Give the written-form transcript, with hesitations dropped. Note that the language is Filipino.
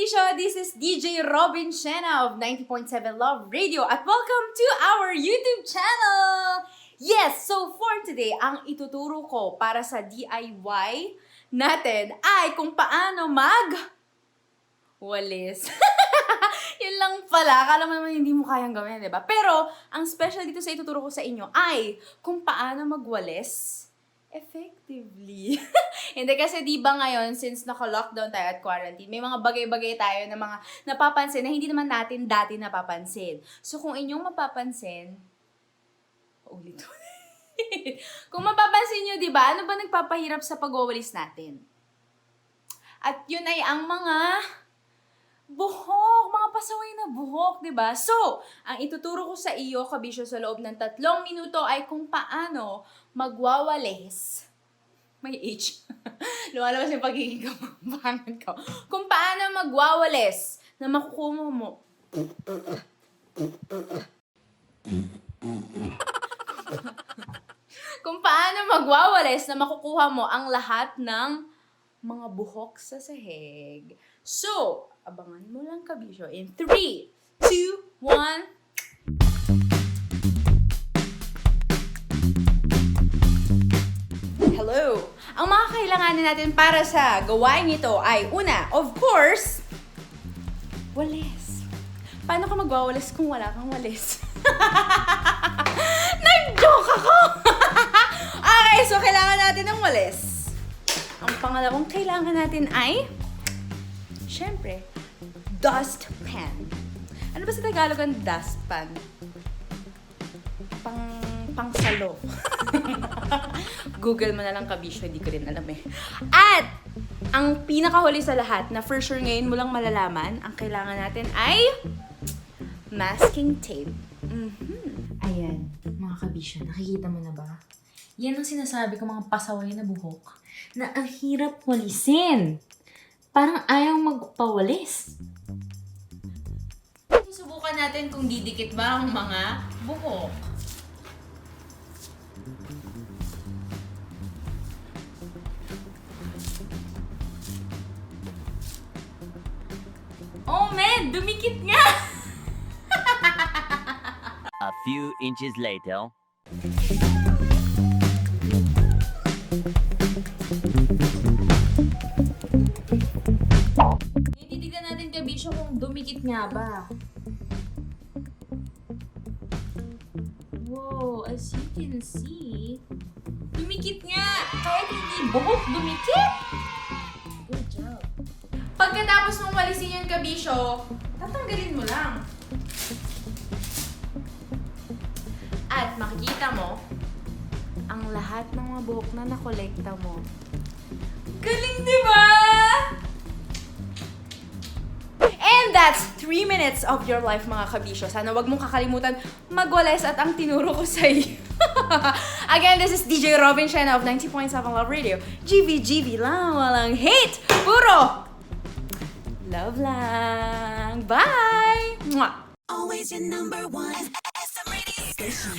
kabisyo! This is DJ Robin Shena of 90.7 Love Radio at welcome to our YouTube channel! Yes! So for today, ang ituturo ko para sa DIY natin ay kung paano walis. Yun lang pala. Akala mo naman hindi mo kayang gawin, di ba? Pero, ang special dito sa ituturo ko sa inyo ay kung paano magwalis effectively. Hindi kasi di ba ngayon, since naka-lockdown tayo at quarantine, may mga bagay-bagay tayo na mga napapansin na hindi naman natin dati napapansin. So, kung inyong mapapansin, kung mapapansin nyo, di ba, ano ba nagpapahirap sa pagwawalis natin? At yun ay ang mga buhok, mga pasaway na buhok, di ba? So, ang ituturo ko sa iyo, kabisyo, sa loob ng 3 minuto ay kung paano magwawalis. May H. Lumalabas yung pagiging kamampangan ko. Kung paano magwawalis na makukuha mo. Kung paano magwawalis na makukuha mo ang lahat ng mga buhok sa sahig. So, abangan mo lang, kabisyo. In 3, 2, 1... Hello! Ang mga kailanganin natin para sa gawain ito ay, una, of course, walis. Paano ka magwawalis kung wala kang walis? Nag-joke ako! Okay, so kailangan natin ng walis. Ang pangalawang kailangan natin ay, syempre, dustpan. Ano ba sa Tagalog ang dustpan? Pangsalo. Google mo na lang, kabisyo, hindi ko rin alam eh. At, ang pinakahuli sa lahat, na for sure ngayon mo lang malalaman, ang kailangan natin ay masking tape. Ayan, mga kabisyo, nakikita mo na ba? Yan ang sinasabi ko, mga pasaway na buhok, na ang hirap walisin. Parang ayaw magpawalis. Subukan natin kung didikit ba ang mga buhok. Oh man, dumikit nga! A few inches later. Titignan natin, kabisyo, kung dumikit nga ba. Wow, as you can see, dumikit nga! Kahit hindi buhok, dumikit! Good job. Pagkatapos mong walisin yung kabisyo, tatanggalin mo lang. At makikita mo, ang lahat ng mga buhok na nakolekta mo. Galing, di ba? And that's 3 minutes of your life, mga kabisyo. Sana wag mong kakalimutan magwalis at ang tinuro ko sa iyo. Again, this is DJ Robin Shena of 90.7 Love Radio. GV lang, walang hate. Puro love lang. Bye! Mwah! Always your number one. SM Radio Station.